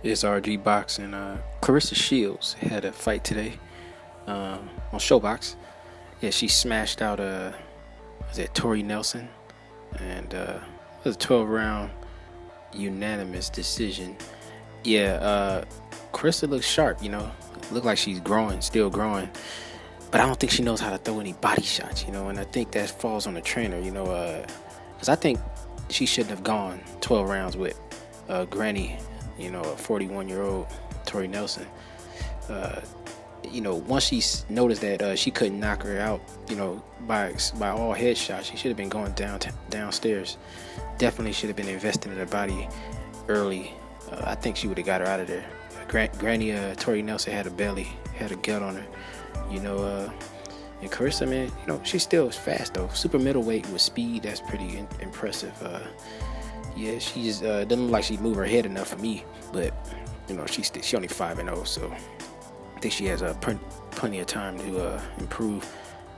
It's RG Boxing. Claressa Shields had a fight today on Showbox. Yeah, she smashed out was it Tori Nelson, and it was a 12-round unanimous decision. Yeah, Claressa looks sharp. Look like she's growing, still growing. But I don't think she knows how to throw any body shots. And I think that falls on the trainer. Because I think she shouldn't have gone 12 rounds with Granny. A 41-year-old Tori Nelson. Once she noticed that she couldn't knock her out, by all headshots, she should have been going downstairs. Definitely should have been investing in her body early. I think she would have got her out of there. Granny Tori Nelson had a belly, had a gut on her. And Claressa, man, she still is fast though. Super middleweight with speed, that's pretty impressive. Yeah, she just doesn't look like she'd move her head enough for me, but she only 5-0, so I think she has plenty of time to improve.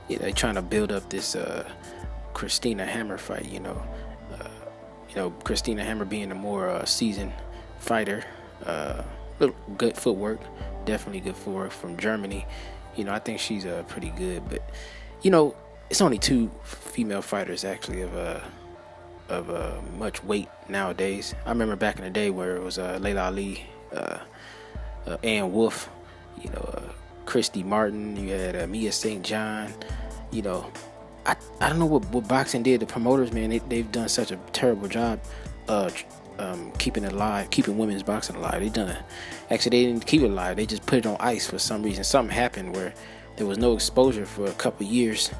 They're trying to build up this Christina Hammer fight. Christina Hammer being a more seasoned fighter, good footwork, definitely good for her from Germany. I think she's pretty good, but it's only two female fighters actually of much weight nowadays. I remember back in the day where it was Layla Ali, Ann Wolfe, Christy Martin, you had Mia St. John. I don't know what boxing did. The promoters, man, they've done such a terrible job keeping women's boxing alive. Actually they didn't keep it alive. They just put it on ice for some reason. Something happened where there was no exposure for a couple years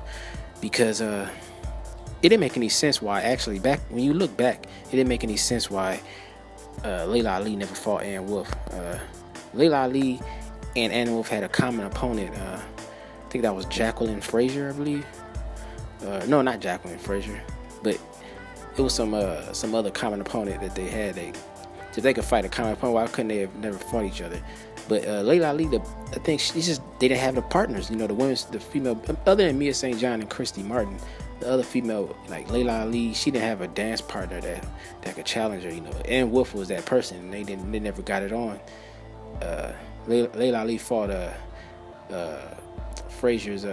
because it didn't make any sense why, actually, when you look back, it didn't make any sense why Layla Ali never fought Ann Wolfe. Layla Ali and Ann Wolfe had a common opponent. I think that was Jacqueline Frazier, I believe. No, not Jacqueline Frazier, but it was some other common opponent that they had. If they could fight a common opponent, why couldn't they have never fought each other? But Layla Ali, I think they didn't have the partners. The female, other than Mia St. John and Christy Martin, the other female, like Layla Ali, she didn't have a dance partner that could challenge her. Ann Wolfe was that person, and they never got it on. Layla Ali fought Frazier's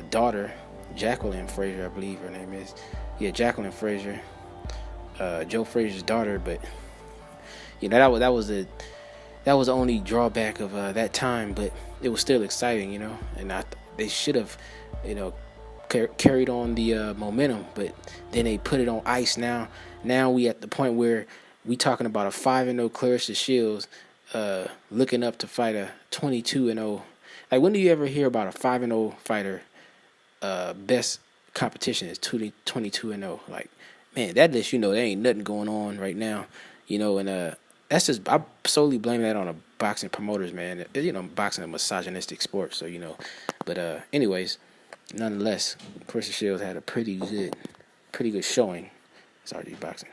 daughter, Jacqueline Frazier, I believe her name is. Yeah, Jacqueline Frazier, Joe Frazier's daughter. But that was the only drawback of that time. But it was still exciting, and they should have, carried on the momentum, but then they put it on ice. Now we at the point where we talking about a 5-0 Claressa Shields looking up to fight a 22-0. Like, when do you ever hear about a 5-0 fighter best competition is 22-0? Like, man, that lets you know there ain't nothing going on right now. And that's just, I solely blame that on the boxing promoters, man. Boxing is a misogynistic sport, so but anyways, nonetheless, Claressa Shields had a pretty good showing. It's RG Boxing.